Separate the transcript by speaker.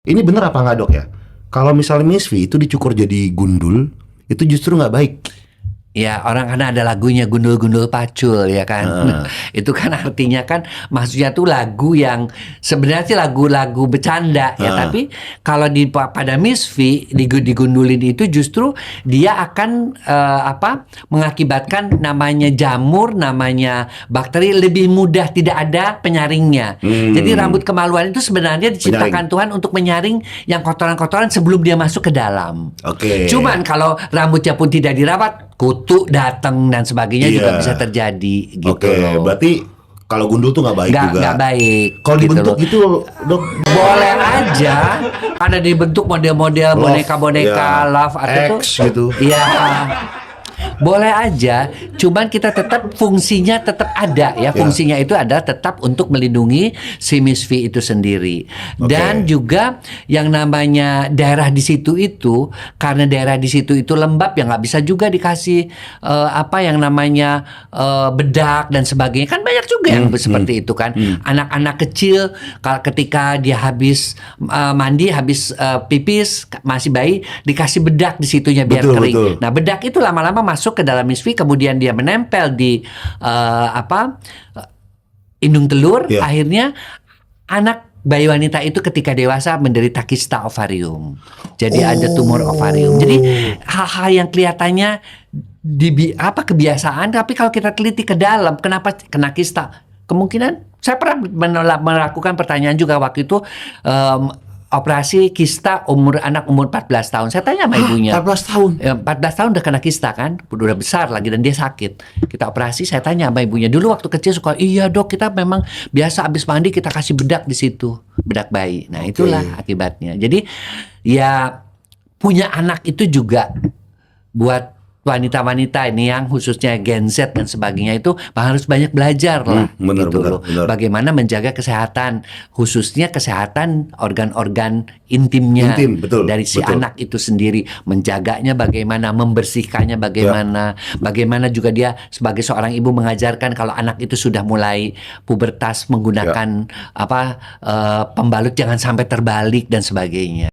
Speaker 1: Ini bener apa nggak dok ya? Kalau misalnya Misfi itu dicukur jadi gundul, itu justru nggak baik.
Speaker 2: Ya, orang karena ada lagunya Gundul-Gundul Pacul ya kan. Itu kan artinya kan maksudnya tuh lagu yang sebenarnya sih lagu-lagu bercanda ya, tapi kalau pada Misfi digundulin itu justru dia akan mengakibatkan namanya jamur, namanya bakteri lebih mudah, tidak ada penyaringnya. Jadi rambut kemaluan itu sebenarnya diciptakan Tuhan untuk menyaring yang kotoran-kotoran sebelum dia masuk ke dalam.
Speaker 1: Oke.
Speaker 2: Cuman kalau rambutnya pun tidak dirawat, kutu datang dan sebagainya juga bisa terjadi gitu.
Speaker 1: Oke, berarti kalau gundul tuh nggak baik juga.
Speaker 2: Nggak baik.
Speaker 1: Kalau
Speaker 2: gitu
Speaker 1: dibentuk
Speaker 2: loh.
Speaker 1: gitu dok,
Speaker 2: Boleh aja. Ada dibentuk model-model boneka-boneka love atau
Speaker 1: X gitu.
Speaker 2: Iya. Boleh aja, cuman kita tetap fungsinya tetap ada ya. Fungsinya itu adalah tetap untuk melindungi si Misfi itu sendiri. Dan juga yang namanya daerah di situ itu, karena daerah di situ itu lembab ya nggak bisa juga dikasih yang namanya bedak dan sebagainya. Kan banyak juga yang seperti itu kan. Anak-anak kecil ketika dia habis mandi, habis pipis, masih bayi, dikasih bedak di situnya biar kering.
Speaker 1: Betul.
Speaker 2: Nah, bedak itu lama-lama masuk ke dalam Misfi, kemudian dia menempel di indung telur. Akhirnya anak bayi wanita itu ketika dewasa menderita kista ovarium. Jadi ada tumor ovarium. Jadi hal-hal yang kelihatannya kebiasaan, tapi kalau kita teliti ke dalam, kenapa kena kista? Kemungkinan saya pernah melakukan pertanyaan juga waktu itu. Operasi kista anak umur 14 tahun. Saya tanya sama ibunya.
Speaker 1: 14 tahun?
Speaker 2: 14 tahun udah kena kista kan? Udah besar lagi dan dia sakit. Kita operasi, saya tanya sama ibunya. Dulu waktu kecil suka, iya dok, kita memang biasa habis mandi kita kasih bedak di situ. Bedak bayi. Nah itulah akibatnya. Jadi ya punya anak itu juga buat wanita-wanita ini yang khususnya Gen Z dan sebagainya itu harus banyak belajar lah.
Speaker 1: Bener.
Speaker 2: Bagaimana menjaga kesehatan, khususnya kesehatan organ-organ intimnya dari si anak itu sendiri, menjaganya bagaimana, membersihkannya bagaimana, bagaimana juga dia sebagai seorang ibu mengajarkan kalau anak itu sudah mulai pubertas menggunakan pembalut jangan sampai terbalik dan sebagainya.